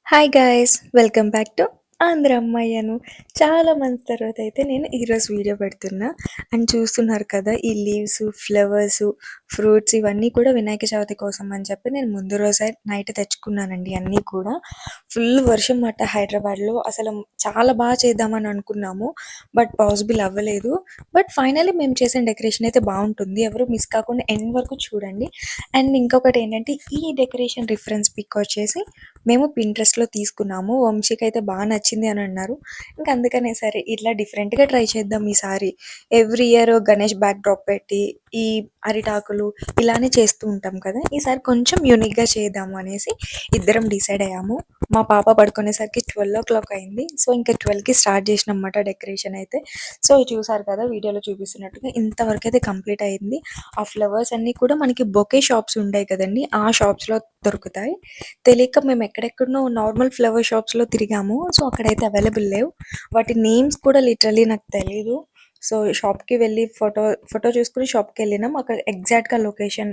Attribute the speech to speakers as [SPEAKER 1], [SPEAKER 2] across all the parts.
[SPEAKER 1] Hi guys! Welcome back to Andhra అమ్మాయను. చాలా months తర్వాత అయితే నేను ఈరోజు వీడియో పెడుతున్నా. అండ్ చూస్తున్నారు కదా ఈ లీవ్స్, ఫ్లవర్స్, ఫ్రూట్స్ ఇవన్నీ కూడా వినాయక చవితి కోసం అని చెప్పి నేను ముందు రోజే నైట్ తెచ్చుకున్నానండి అన్నీ కూడా. ఫుల్ వర్షం మాట హైదరాబాద్‌లో. అసలు చాలా చేద్దామని అనుకున్నాము. బట్ పాసిబుల్ అవ్వలేదు. బట్ ఫైనల్లీ మేము చేసిన డెకరేషన్ అయితే బావుంటుంది. ఎవరు మిస్ కాకుండా ఎండ్ వరకు చూడండి. అండ్ ఇంకొకటి ఏంటంటే ఈ డెకరేషన్ రిఫరెన్స్ పిక్ వచ్చేసి మేము పింట్రెస్ట్‌లో తీసుకున్నాము. వంశీకైతే నచ్చింది అని అన్నారు. ఇంక అందుకనే సరే ఇట్లా డిఫరెంట్‌గా ట్రై చేద్దాం ఈసారి. Every year Ganesh back drop పెట్టి, ఈ అరిటాకులు ఇలానే చేస్తూ ఉంటాం కదా! ఈసారి కొంచెం యూనిక్‌గా చేద్దాము అనేసి ఇద్దరం డిసైడ్ అయ్యాము. మా పాప పడుకునేసరికి 12:00 అయింది. సో, ఇంక 12కి స్టార్ట్ చేసినామన్నమాట డెకరేషన్ అయితే. సో, చూసారు కదా వీడియోలో చూపిస్తున్నట్టుగా ఇంతవరకైతే కంప్లీట్ అయింది. ఆ ఫ్లవర్స్ అన్నీ కూడా మనకి బొకే షాప్స్ ఉంటాయి కదండీ! ఆ షాప్స్‌లో దొరుకుతాయి. తెలియక మేము ఎక్కడెక్కడనో నార్మల్ ఫ్లవర్ షాప్స్‌లో తిరిగాము. సో, అక్కడైతే అవైలబుల్ లేవు. వాటి నేమ్స్ కూడా లిటరల్లీ నాకు తెలీదు. సో, షాప్‌కి వెళ్ళి ఫోటో చూసుకొని షాప్‌కెళ్ళినాం. అక్కడ ఎగ్జాక్ట్‌గా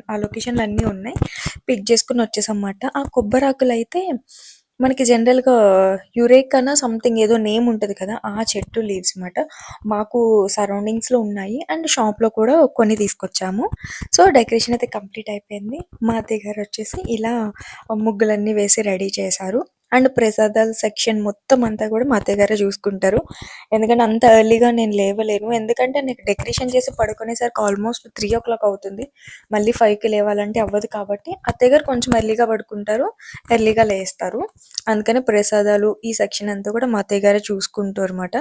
[SPEAKER 1] ఆ లొకేషన్‌లో అన్నీ ఉన్నాయి. పిక్ చేసుకొని వచ్చేసామన్నమాట. ఆ కొబ్బరాకులైతే మనకి జనరల్‌గా యురేకానా సంథింగ్ ఏదో నేమ్ ఉంటది కదా! ఆ చెట్టు లీవ్స్ మాట. మాకు సరౌండింగ్స్‌లో ఉన్నాయి. అండ్ షాప్‌లో కూడా కొన్ని తీసుకొచ్చాము. సో, డెకరేషన్ అయితే కంప్లీట్ అయిపోయింది. మా అత్తయ్య గారొచ్చేసి ఇలా ముగ్గులన్నీ వేసి రెడీ చేశారు. అండ్ ప్రసాదాల సెక్షన్ మొత్తం అంతా కూడా మా అత్తయ్య గారే చూసుకుంటారు. ఎందుకంటే అంత ఎర్లీగా నేను లేవలేను. ఎందుకంటే నాకు డెకరేషన్ చేసి పడుకునేసరికి ఆల్మోస్ట్ 3:00 అవుతుంది. మళ్ళీ 5కి లేవాలంటే అవ్వదు కాబట్టి అత్తయ్య గారు కొంచెం ఎర్లీగా పడుకుంటారు. ఎర్లీగా లేస్తారు. అందుకని ప్రసాదాలు ఈ సెక్షన్ అంతా కూడా మా అత్తయ్య గారే చూసుకుంటారన్నమాట.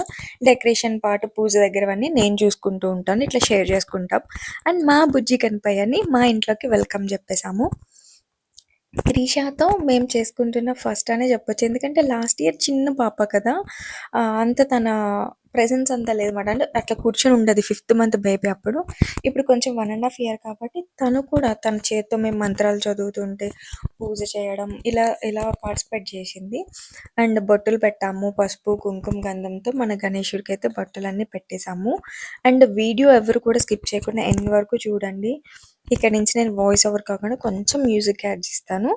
[SPEAKER 1] డెకరేషన్ పార్ట్ పూజ దగ్గరవన్నీ నేను చూసుకుంటూ ఉంటాను. ఇట్లా షేర్ చేసుకుంటాం. అండ్ మా బుజ్జి కనిపయ్యని మా ఇంట్లోకి వెల్కమ్ చెప్పేసాము. త్రిషతో మేము చేసుకుంటున్న ఫస్ట్ అనే చెప్పొచ్చు. ఎందుకంటే లాస్ట్ ఇయర్ చిన్న పాప కదా! అంత తన ప్రెజెన్స్ అంత లేదన్నమాట. అంటే అట్లా కూర్చొని ఉండదు. ఫిఫ్త్ మంత్ బేబీ అప్పుడు. ఇప్పుడు కొంచెం 1 ½ ఇయర్ కాబట్టి తను కూడా తన చేత్తో మేము మంత్రాలు చదువుతుంటే పూజ చేయడం ఇలా పార్టిసిపేట్ చేసింది. అండ్ బొట్టులు పెట్టాము. పసుపు, కుంకుమ, గంధంతో మన గణేశుడికైతే బొట్టులన్నీ పెట్టేసాము. అండ్ వీడియో ఎవరు కూడా స్కిప్ చేయకుండా ఎండ్ వరకు చూడండి. ఇక్కడ నుంచి నేను వాయిస్ ఓవర్ కాకుండా కొంచెం మ్యూజిక్ యాడ్ చేస్తాను.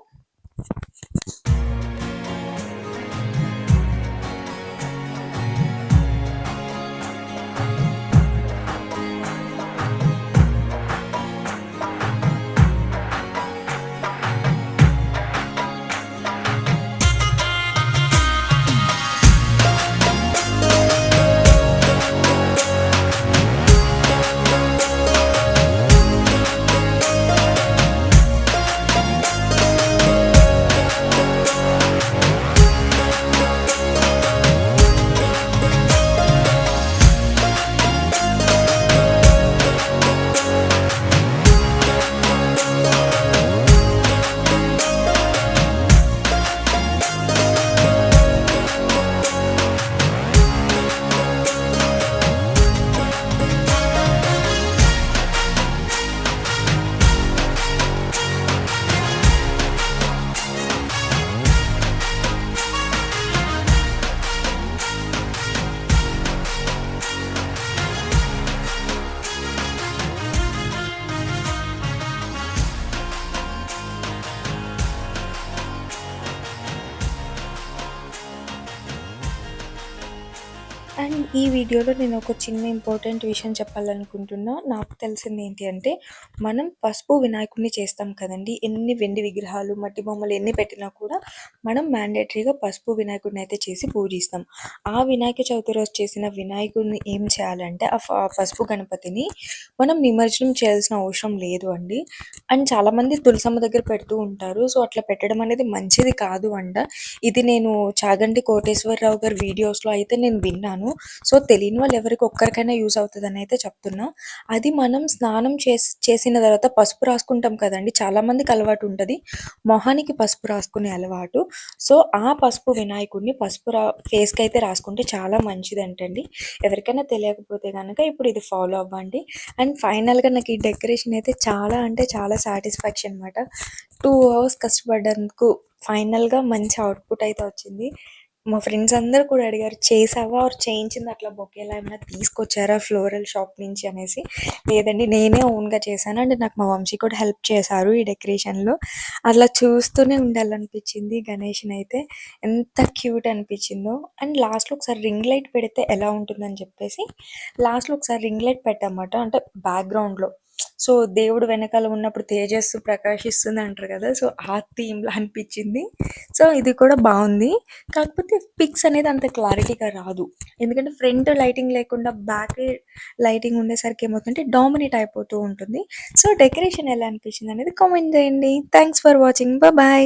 [SPEAKER 1] అండ్ ఈ వీడియోలో నేను ఒక చిన్న ఇంపార్టెంట్ విషయం చెప్పాలనుకుంటున్నా. నాకు తెలిసింది ఏంటి అంటే, మనం పసుపు వినాయకుడిని చేస్తాం కదండీ! ఎన్ని వెండి విగ్రహాలు, మట్టి బొమ్మలు ఎన్ని పెట్టినా కూడా మనం మ్యాండేటరీగా పసుపు వినాయకుడిని అయితే చేసి పూజిస్తాం. ఆ వినాయక చవితి రోజు చేసిన వినాయకుడిని ఏం చేయాలంటే, ఆ పసుపు గణపతిని మనం నిమజ్జనం చేయాల్సిన అవసరం లేదు అండి. అండ్ చాలామంది తులసమ్మ దగ్గర పెడుతూ ఉంటారు. సో, అట్లా పెట్టడం అనేది మంచిది కాదు అంట. ఇది నేను చాగంటి కోటేశ్వరరావు గారి వీడియోస్‌లో అయితే నేను విన్నాను. సో, తెలియని వాళ్ళు ఎవరికి ఒక్కరికైనా యూజ్ అవుతదని అయితే చెప్తున్నా. అది మనం స్నానం చేసిన తర్వాత పసుపు రాసుకుంటాం కదండీ! చాలామందికి అలవాటు ఉంటది. మొహానికి పసుపు రాసుకునే అలవాటు. సో, ఆ పసుపు వినాయకుడిని పసుపు ఫేస్‌కైతే రాసుకుంటే చాలా మంచిదంటండి. ఎవరికైనా తెలియకపోతే గనక ఇప్పుడు ఇది ఫాలో అవ్వండి. అండ్ ఫైనల్‌గా నాకు ఈ డెకరేషన్ అయితే చాలా అంటే చాలా సాటిస్ఫాక్షన్ మాట. 2 అవర్స్ కష్టపడ్డందుకు ఫైనల్‌గా మంచి అవుట్‌పుట్ అయితే వచ్చింది. మా ఫ్రెండ్స్ అందరూ కూడా అడిగారు, "చేసావా ఆర్ చేయించింది అట్లా బొకేలా ఏమైనా తీసుకొచ్చారా ఫ్లోరల్ షాప్ నుంచి" అనేసి. లేదండి, నేనే ఓన్‌గా చేశాను. అండ్ నాకు మా వంశీ కూడా హెల్ప్ చేశారు ఈ డెకరేషన్‌లో. అట్లా చూస్తూనే ఉండాలనిపించింది గణేష్‌నైతే. ఎంత క్యూట్ అనిపించిందో. అండ్ లాస్ట్‌లో ఒకసారి రింగ్ లైట్ పెడితే ఎలా ఉంటుందని చెప్పేసి లాస్ట్‌లో ఒకసారి రింగ్ లైట్ పెట్టామన్నమాట. అంటే బ్యాక్‌గ్రౌండ్‌లో. సో, దేవుడు వెనకాల ఉన్నప్పుడు తేజస్సు ప్రకాశిస్తుంది అంటారు కదా! సో, ఆ థీమ్‌లా అనిపించింది. సో, ఇది కూడా బావుంది. కాకపోతే పిక్స్ అనేది అంత క్లారిటీగా రాదు. ఎందుకంటే ఫ్రంట్ లైటింగ్ లేకుండా బ్యాకే లైటింగ్ ఉండేసరికి ఏమవుతుందంటే డామినేట్ అయిపోతూ ఉంటుంది. సో, డెకరేషన్ ఎలా అనిపించింది అనేది కామెంట్ చేయండి. Thanks for watching. బాయ్.